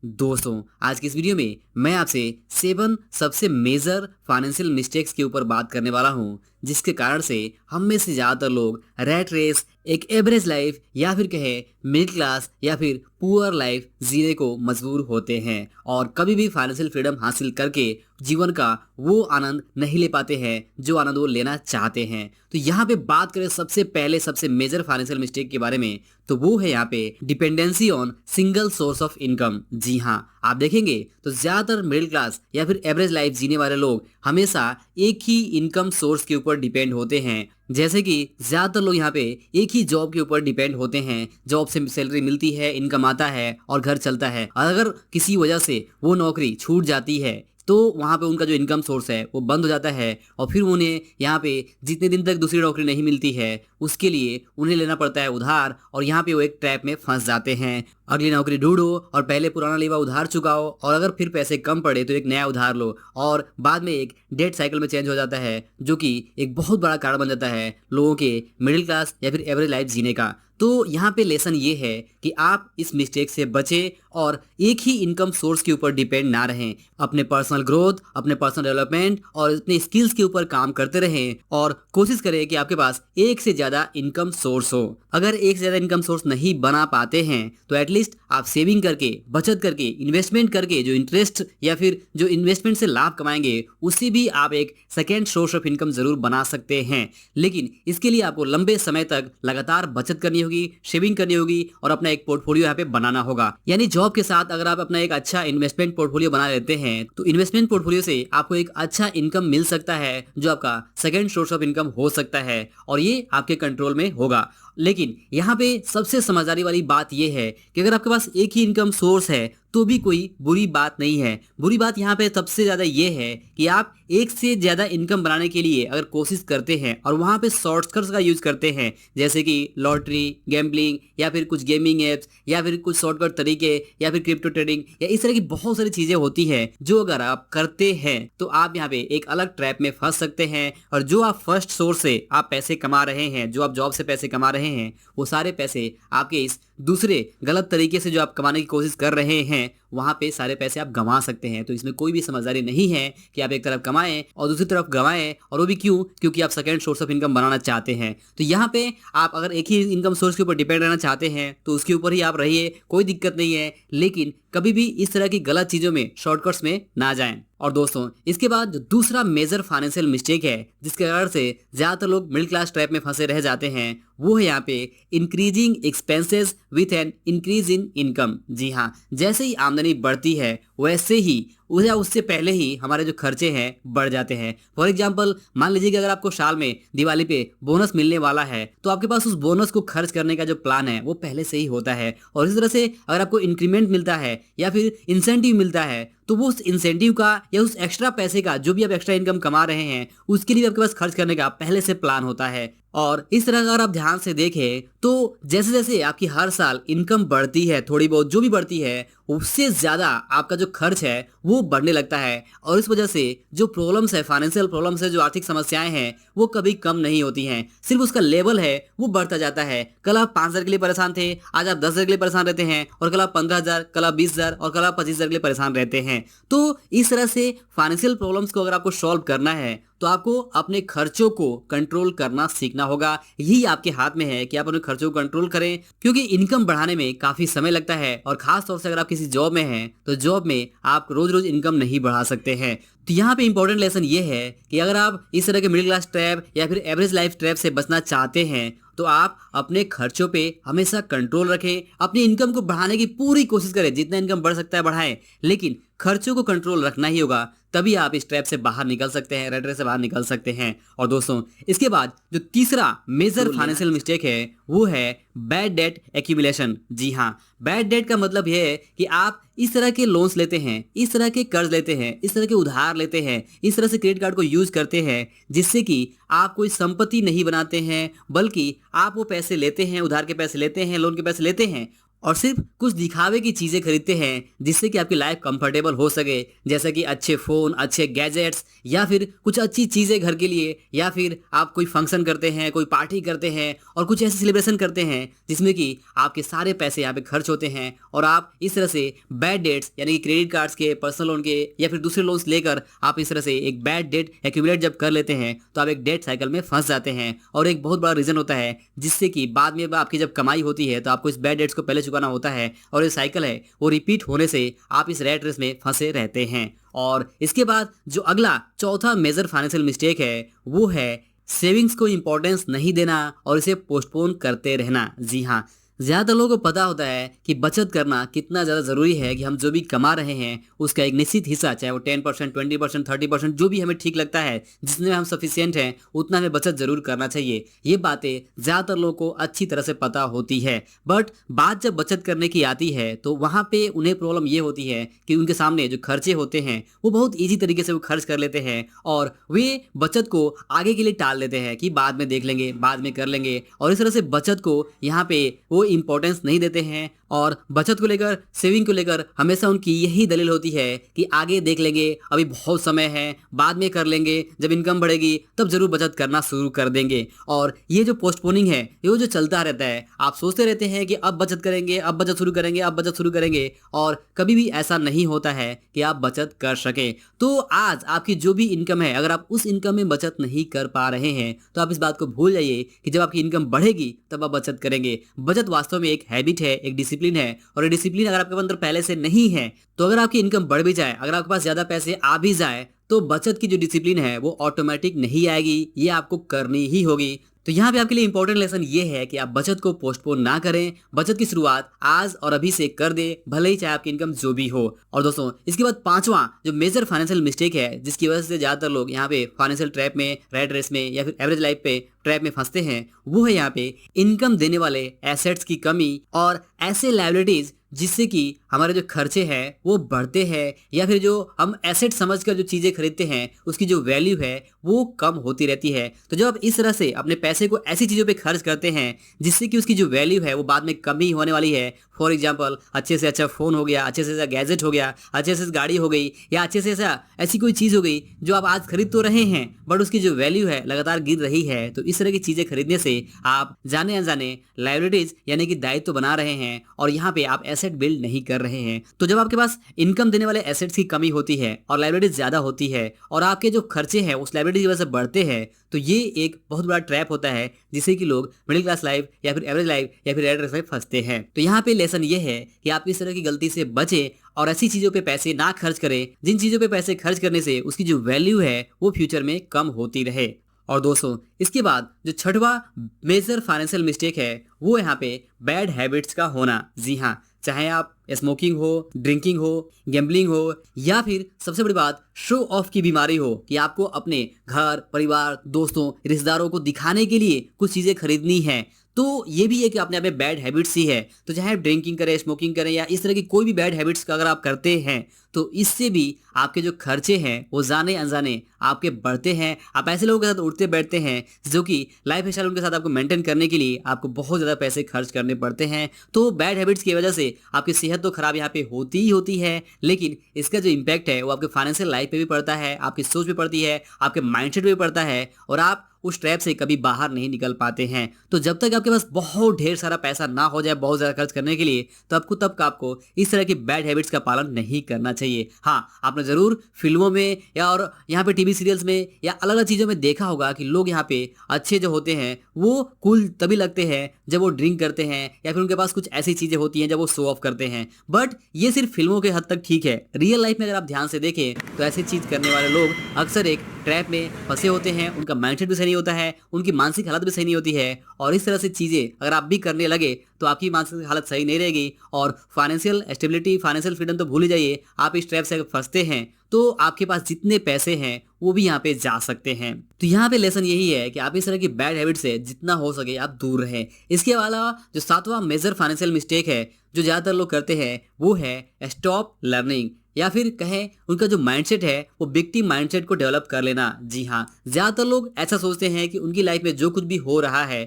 दोस्तों, आज की इस वीडियो में मैं आपसे 7 सबसे मेजर फाइनेंशियल मिस्टेक्स के ऊपर बात करने वाला हूं, जिसके कारण से हम में से ज़्यादातर लोग रैट रेस, एक एवरेज लाइफ या फिर कहे मिडिल क्लास या फिर पुअर लाइफ जीने को मजबूर होते हैं और कभी भी फाइनेंशियल फ्रीडम हासिल करके जीवन का वो आनंद नहीं ले पाते हैं जो आनंद वो लेना चाहते हैं। तो यहाँ पे बात करें सबसे पहले सबसे मेजर फाइनेंशियल मिस्टेक के बारे में, तो वो है यहाँ पे dependency on single source of income. जी हाँ, आप देखेंगे तो ज्यादातर मिडिल क्लास या फिर एवरेज लाइफ जीने वाले लोग हमेशा एक ही इनकम सोर्स के ऊपर डिपेंड होते हैं। जैसे कि ज्यादातर लोग यहाँ पे एक ही जॉब के ऊपर डिपेंड होते हैं, जॉब से सैलरी मिलती है, इनकम आता है और घर चलता है। और अगर किसी वजह से वो नौकरी छूट जाती है तो वहाँ पे उनका जो इनकम सोर्स है वो बंद हो जाता है और फिर उन्हें यहाँ पे जितने दिन तक दूसरी नौकरी नहीं मिलती है उसके लिए उन्हें लेना पड़ता है उधार और यहाँ पे वो एक ट्रैप में फंस जाते हैं। अगली नौकरी ढूंढो और पहले पुराना लेवा उधार चुकाओ और अगर फिर पैसे कम पड़े तो एक नया उधार लो और बाद में एक डेट साइकिल में चेंज हो जाता है, जो कि एक बहुत बड़ा कारण बन जाता है लोगों के मिडिल क्लास या फिर एवरेज लाइफ जीने का। तो यहाँ पे लेसन ये है कि आप इस मिस्टेक से बचें और एक ही इनकम सोर्स के ऊपर डिपेंड ना रहें। अपने पर्सनल ग्रोथ, अपने पर्सनल डेवलपमेंट और अपने स्किल्स के ऊपर काम करते रहें और कोशिश करें कि आपके पास एक से ज़्यादा इनकम सोर्स हो। अगर एक से ज़्यादा इनकम सोर्स नहीं बना पाते हैं तो एटलीस्ट आप सेविंग करके, बचत करके, इन्वेस्टमेंट करके जो इंटरेस्ट या फिर जो इन्वेस्टमेंट से लाभ कमाएंगे उससे भी आप एक सेकेंड सोर्स ऑफ इनकम जरूर बना सकते हैं। लेकिन इसके लिए आपको लंबे समय तक लगातार बचत करनी होगी, सेविंग करनी होगी और अपना एक पोर्टफोलियो यहाँ पे बनाना होगा। यानी जॉब के साथ अगर आप अपना एक अच्छा इन्वेस्टमेंट पोर्टफोलियो बना लेते हैं तो इन्वेस्टमेंट पोर्टफोलियो से आपको एक अच्छा इनकम मिल सकता है जो आपका सेकेंड सोर्स ऑफ इनकम हो सकता है और ये आपके कंट्रोल में होगा। लेकिन यहाँ पे सबसे समझदारी वाली बात यह है कि अगर आपके पास एक ही इनकम सोर्स है तो भी कोई बुरी बात नहीं है। बुरी बात यहाँ पे सबसे ज्यादा ये है कि आप एक से ज्यादा इनकम बनाने के लिए अगर कोशिश करते हैं और वहां पे शॉर्टकट्स का यूज करते हैं, जैसे कि लॉटरी, गैम्बलिंग या फिर कुछ गेमिंग एप्स या फिर कुछ शॉर्टकट तरीके या फिर क्रिप्टो ट्रेडिंग या इस तरह की बहुत सारी चीजें होती हैं जो अगर आप करते हैं तो आप यहाँ पे एक अलग ट्रैप में फंस सकते हैं और जो आप फर्स्ट सोर्स से आप पैसे कमा रहे हैं, जो आप जॉब से पैसे कमा रहे हैं, वो सारे पैसे आपके इस दूसरे गलत तरीके से जो आप कमाने की कोशिश कर रहे हैं वहां पे सारे पैसे आप गंवा सकते हैं। तो इसमें कोई भी समझदारी नहीं है कि आप एक तरफ कमाएं और दूसरी तरफ गंवाएं, और वो भी क्यों? क्योंकि आप सेकंड सोर्स ऑफ इनकम बनाना चाहते हैं। तो यहाँ पे आप अगर एक ही इनकम सोर्स के ऊपर डिपेंड रहना चाहते हैं तो उसके ऊपर ही आप रहिए, कोई दिक्कत नहीं है, लेकिन कभी भी इस तरह की गलत चीजों में, शॉर्टकट्स में ना जाएं। और दोस्तों, इसके बाद जो दूसरा मेजर फाइनेंशियल मिस्टेक है जिसके कारण से ज्यादातर लोग मिडिल क्लास ट्रैप में फंसे रह जाते हैं वो है यहाँ पे increasing expenses with an increase in income. जी हाँ, जैसे ही आमदनी बढ़ती है वैसे ही या उससे पहले ही हमारे जो खर्चे हैं बढ़ जाते हैं। फॉर एग्जाम्पल, मान लीजिए कि अगर आपको साल में दिवाली पे बोनस मिलने वाला है तो आपके पास उस बोनस को खर्च करने का जो प्लान है वो पहले से ही होता है। और इस तरह से अगर आपको इंक्रीमेंट मिलता है या फिर इंसेंटिव मिलता है तो वो उस इंसेंटिव का या उस एक्स्ट्रा पैसे का जो भी आप एक्स्ट्रा इनकम कमा रहे हैं उसके लिए आपके पास खर्च करने का पहले से प्लान होता है। और इस तरह अगर आप ध्यान से देखें तो जैसे जैसे आपकी हर साल इनकम बढ़ती है, थोड़ी बहुत जो भी बढ़ती है, उससे ज्यादा आपका जो खर्च है वो बढ़ने लगता है। और इस वजह से जो प्रॉब्लम्स है, फाइनेंशियल प्रॉब्लम्स है, जो आर्थिक समस्याएं हैं वो कभी कम नहीं होती हैं, सिर्फ उसका लेवल है वो बढ़ता जाता है। कल आप 5,000 के लिए परेशान थे, आज आप 10,000 के लिए परेशान रहते हैं, और कल आप 15,000, कल आप 20,000 और कल आप 25,000 के लिए परेशान रहते हैं। तो इस तरह से फाइनेंशियल प्रॉब्लम्स को अगर आपको सॉल्व करना है तो आपको अपने खर्चों को कंट्रोल करना सीखना होगा। यही आपके हाथ में है कि आप अपने खर्चों को कंट्रोल करें, क्योंकि इनकम बढ़ाने में काफी समय लगता है और खास तौर से अगर आप किसी जॉब में हैं तो जॉब में आप रोज रोज इनकम नहीं बढ़ा सकते हैं। तो यहाँ पे इंपॉर्टेंट लेसन ये है कि अगर आप इस तरह के मिडिल क्लास ट्रैप या फिर एवरेज लाइफ ट्रैप से बचना चाहते हैं तो आप अपने खर्चों पे हमेशा कंट्रोल रखें, अपनी इनकम को बढ़ाने की पूरी कोशिश करें, जितना इनकम बढ़ सकता है बढ़ाएं, लेकिन खर्चों को कंट्रोल रखना ही होगा, तभी आप इस ट्रैप से बाहर निकल सकते हैं, रेट रेस से बाहर निकल सकते हैं। और दोस्तों, इसके बाद जो तीसरा मेजर फाइनेंशियल मिस्टेक है वो है बैड डेट एक्यूमुलेशन। जी हाँ, बैड डेट का मतलब यह है कि आप इस तरह के लोन्स लेते हैं, इस तरह के कर्ज लेते हैं, इस तरह के उधार लेते हैं, इस तरह से क्रेडिट कार्ड को यूज करते हैं जिससे कि आप कोई संपत्ति नहीं बनाते हैं, बल्कि आप वो पैसे लेते हैं, उधार के पैसे लेते हैं, लोन के पैसे लेते हैं और सिर्फ कुछ दिखावे की चीजें खरीदते हैं जिससे कि आपकी लाइफ कंफर्टेबल हो सके, जैसा कि अच्छे फोन, अच्छे गैजेट्स, या फिर कुछ अच्छी चीजें घर के लिए, या फिर आप कोई फंक्शन करते हैं, कोई पार्टी करते हैं और कुछ ऐसे सेलिब्रेशन करते हैं जिसमें कि आपके सारे पैसे यहाँ पे खर्च होते हैं और आप इस तरह से बैड डेट्स यानी कि क्रेडिट कार्ड्स के, पर्सनल लोन के या फिर दूसरे लोन्स लेकर आप इस तरह से एक बैड डेट एक्यूमुलेट जब कर लेते हैं तो आप एक डेट साइकिल में फंस जाते हैं। और एक बहुत बड़ा रीजन होता है जिससे कि बाद में आपकी जब कमाई होती है तो आपको इस बैड डेट्स को पहले चुकाना होता है और ये साइकिल है वो रिपीट होने से आप इस रैट रेस में फंसे रहते हैं। और इसके बाद जो अगला चौथा मेजर फाइनेंशियल मिस्टेक है वो है सेविंग्स को इंपॉर्टेंस नहीं देना और इसे पोस्टपोन करते रहना। जी हाँ, ज्यादातर लोगों को पता होता है कि बचत करना कितना ज़्यादा ज़रूरी है कि हम जो भी कमा रहे हैं उसका एक निश्चित हिस्सा, चाहे वो 10%, 20%, 30%, जो भी हमें ठीक लगता है, जितने में हम सफिशिएंट हैं उतना हमें बचत जरूर करना चाहिए। ये बातें ज़्यादातर लोगों को अच्छी तरह से पता होती है, बट बात जब बचत करने की आती है तो वहाँ पे उन्हें प्रॉब्लम ये होती है कि उनके सामने जो खर्चे होते हैं वो बहुत ईजी तरीके से वो खर्च कर लेते हैं और वे बचत को आगे के लिए टाल देते हैं कि बाद में देख लेंगे, बाद में कर लेंगे। और इस तरह से बचत को यहाँ पे वो इंपॉर्टेंस नहीं देते हैं और बचत को लेकर, सेविंग को लेकर हमेशा उनकी यही दलील होती है कि आगे देख लेंगे, अभी बहुत समय है, बाद में कर लेंगे, जब इनकम बढ़ेगी तब जरूर बचत करना शुरू कर देंगे। और ये जो पोस्टपोनिंग है ये जो चलता रहता है, आप सोचते रहते हैं कि अब बचत करेंगे, अब बचत शुरू करेंगे, अब बचत शुरू करेंगे, और कभी भी ऐसा नहीं होता है कि आप बचत कर सके। तो आज आपकी जो भी इनकम है, अगर आप उस इनकम में बचत नहीं कर पा रहे हैं तो आप इस बात को भूल जाइए कि जब आपकी इनकम बढ़ेगी तब आप बचत करेंगे। बचत वास्तव में एक हैबिट है, एक डिसिप्लिन है, और ये डिसिप्लिन अगर आपके अंदर पहले से नहीं है तो अगर आपकी इनकम बढ़ भी जाए, अगर आपके पास ज्यादा पैसे आ भी जाए, तो बचत की जो डिसिप्लिन है वो ऑटोमेटिक नहीं आएगी, ये आपको करनी ही होगी। तो यहाँ पे आपके लिए इंपॉर्टेंट लेसन ये है कि आप बचत को पोस्टपोन ना करें, बचत की शुरुआत आज और अभी से कर दे, भले ही चाहे आपकी इनकम जो भी हो। और दोस्तों, इसके बाद पांचवा जो मेजर फाइनेंशियल मिस्टेक है जिसकी वजह से ज्यादातर लोग यहाँ पे फाइनेंशियल ट्रैप में, रैट रेस में या फिर एवरेज लाइफ पे ट्रैप में फंसते हैं, वो है यहाँ पे इनकम देने वाले एसेट्स की कमी और ऐसे लायबिलिटीज जिससे कि हमारे जो खर्चे हैं वो बढ़ते हैं, या फिर जो हम एसेट समझकर जो चीज़ें खरीदते हैं उसकी जो वैल्यू है वो कम होती रहती है। तो जब आप इस तरह से अपने पैसे को ऐसी चीज़ों पे खर्च करते हैं जिससे कि उसकी जो वैल्यू है वो बाद में कमी होने वाली है, फॉर एग्जाम्पल अच्छे से अच्छा फ़ोन हो गया, अच्छे से अच्छा गैजेट हो गया, अच्छे से गाड़ी हो गई, या अच्छे से ऐसी कोई चीज़ हो गई जो आप आज खरीद तो रहे हैं बट उसकी जो वैल्यू है लगातार गिर रही है, तो इस तरह की चीज़ें खरीदने से आप जाने अनजाने लायबिलिटीज यानी कि दायित्व बना रहे हैं और यहाँ पे आप एसेट बिल्ड नहीं कर रहे हैं। तो जब आपके पास इनकम देने वाले एसेट्स की कमी होती है और लायबिलिटीज ज़्यादा होती है और आपके जो खर्चे हैं उस लायबिलिटी की वजह से बढ़ते हैं, तो ये एक बहुत बड़ा ट्रैप होता है जिससे कि लोग मिडिल क्लास लाइफ या फिर एवरेज लाइफ या फिर रेड रेस में फंसते हैं। तो यहाँ पे लेसन ये है कि आप इस तरह की गलती से बचें और ऐसी चीजों पे पैसे ना खर्च करें जिन चीजों पे पैसे खर्च करने से उसकी जो वैल्यू है वो फ्यूचर में कम होती रहे। और दोस्तों, इसके बाद जो छठवां मेजर फाइनेंशियल मिस्टेक है वो यहाँ पे बैड हैबिट्स का होना। जी हाँ, चाहे आप स्मोकिंग हो, ड्रिंकिंग हो, गैम्बलिंग हो, या फिर सबसे बड़ी बात शो ऑफ की बीमारी हो कि आपको अपने घर, परिवार, दोस्तों, रिश्तेदारों को दिखाने के लिए कुछ चीज़ें खरीदनी है, तो ये भी एक अपने आप में बैड हैबिट्स ही है। तो चाहे आप ड्रिंकिंग करें, स्मोकिंग करें या इस तरह की कोई भी बैड हैबिट्स का अगर आप करते हैं तो इससे भी आपके जो खर्चे हैं वो जाने अनजाने आपके बढ़ते हैं। आप ऐसे लोगों के साथ उठते बैठते हैं जो कि लाइफ स्टाइल उनके साथ आपको मेंटेन करने के लिए आपको बहुत ज़्यादा पैसे खर्च करने पड़ते हैं। तो बैड हैबिट्स की वजह से आपकी सेहत तो खराब यहाँ पे होती ही होती है, लेकिन इसका जो इम्पैक्ट है वो आपके फाइनेंशियल लाइफ पे भी पड़ता है, आपकी सोच पे पड़ती है, आपके माइंडसेट पे भी पड़ता है और आप उस ट्रैप से कभी बाहर नहीं निकल पाते हैं। तो जब तक आपके पास बहुत ढेर सारा पैसा ना हो जाए बहुत ज़्यादा खर्च करने के लिए, तो आपको इस तरह की बैड हैबिट्स का पालन नहीं करना चाहिए। हाँ, आपने ज़रूर फिल्मों में या और यहाँ पे टीवी सीरियल्स में या अलग अलग चीज़ों में देखा होगा कि लोग यहाँ पे अच्छे जो होते हैं वो कूल तभी लगते हैं जब वो ड्रिंक करते हैं या फिर उनके पास कुछ ऐसी चीज़ें होती हैं जब वो शो ऑफ करते हैं। बट ये सिर्फ फिल्मों के हद तक ठीक है। रियल लाइफ में अगर आप ध्यान से देखें तो ऐसी चीज़ करने वाले लोग अक्सर एक ट्रैप में फंसे होते हैं, उनका माइंडसेट भी सही नहीं होता है, उनकी मानसिक हालत भी सही नहीं होती है, और इस तरह से चीज़ें अगर आप भी करने लगे तो आपकी मानसिक हालत सही नहीं रहेगी और फाइनेंशियल स्टेबिलिटी, फाइनेंशियल फ्रीडम तो भूल ही जाइए। आप इस ट्रैप से अगर फंसते हैं तो आपके पास जितने पैसे हैं वो भी यहाँ पे जा सकते हैं। तो यहाँ पे लेसन यही है कि आप इस तरह की बैड हैबिट से जितना हो सके आप दूर रहें। इसके अलावा जो सातवां मेजर फाइनेंशियल मिस्टेक है जो ज़्यादातर लोग करते हैं वो है स्टॉप लर्निंग, या फिर कहें उनका जो माइंडसेट है वो विक्टिम माइंडसेट को डेवलप कर लेना। जी हाँ, ज़्यादातर लोग ऐसा सोचते हैं कि उनकी लाइफ में जो कुछ भी हो रहा है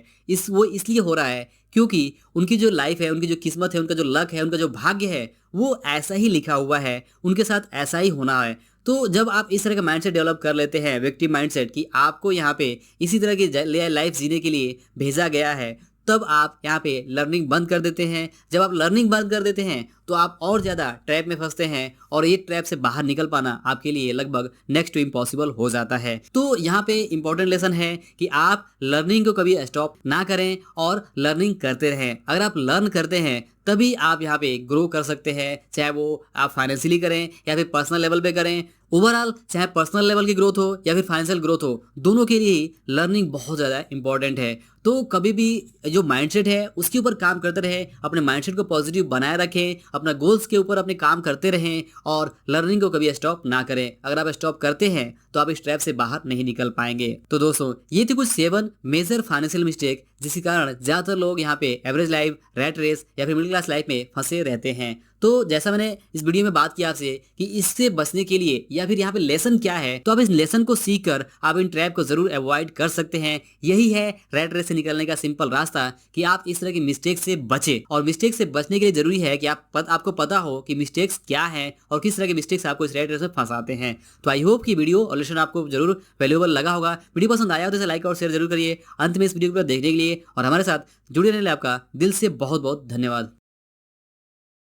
वो इसलिए हो रहा है क्योंकि उनकी जो लाइफ है, उनकी जो किस्मत है, उनका जो लक है, उनका जो भाग्य है, वो ऐसा ही लिखा हुआ है, उनके साथ ऐसा ही होना है। तो जब आप इस तरह का माइंडसेट डेवलप कर लेते हैं, विक्टिम माइंडसेट, कि आपको यहाँ पे इसी तरह की लाइफ जीने के लिए भेजा गया है, तब आप यहाँ पे लर्निंग बंद कर देते हैं। जब आप लर्निंग बंद कर देते हैं तो आप और ज़्यादा ट्रैप में फंसते हैं और ये ट्रैप से बाहर निकल पाना आपके लिए लगभग नेक्स्ट टू इम्पॉसिबल हो जाता है। तो यहाँ पे इंपॉर्टेंट लेसन है कि आप लर्निंग को कभी स्टॉप ना करें और लर्निंग करते रहें। अगर आप लर्न करते हैं तभी आप यहाँ पे ग्रो कर सकते हैं, चाहे वो आप फाइनेंशियली करें या फिर पर्सनल लेवल पे करें। ओवरऑल चाहे पर्सनल लेवल की ग्रोथ हो या फिर फाइनेंशियल ग्रोथ हो, दोनों के लिए ही लर्निंग बहुत ज़्यादा इंपॉर्टेंट है। तो कभी भी जो माइंडसेट है उसके ऊपर काम करते रहे, अपने माइंडसेट को पॉजिटिव बनाए रखें, अपना गोल्स के ऊपर अपने काम करते रहें और लर्निंग को कभी स्टॉप ना करें। अगर आप स्टॉप करते हैं तो आप इस ट्रैप से बाहर नहीं निकल पाएंगे। तो दोस्तों, ये थी कुछ 7 मेजर फाइनेंशियल मिस्टेक जिसके कारण ज़्यादातर लोग यहाँ पे एवरेज लाइफ, रैट रेस या फिर मिडिल क्लास लाइफ में फंसे रहते हैं। तो जैसा मैंने इस वीडियो में बात किया आपसे कि इससे बचने के लिए या फिर यहाँ पे लेसन क्या है, तो आप इस लेसन को सीख कर आप इन ट्रैप को जरूर अवॉइड कर सकते हैं। यही है रैट रेस से निकलने का सिंपल रास्ता कि आप इस तरह की मिस्टेक से बचें। और मिस्टेक से बचने के लिए जरूरी है कि आपको पता हो कि मिस्टेक्स क्या है और किस तरह के मिस्टेक्स आपको इस रैट रेस में फंसाते हैं। तो आई होप कि वीडियो और लेसन आपको जरूर वैल्यूएबल लगा होगा। वीडियो पसंद आया हो तो इसे लाइक और शेयर जरूर करिए। अंत में इस वीडियो को देखने के लिए और हमारे साथ जुड़े रहने के लिए आपका दिल से बहुत बहुत धन्यवाद।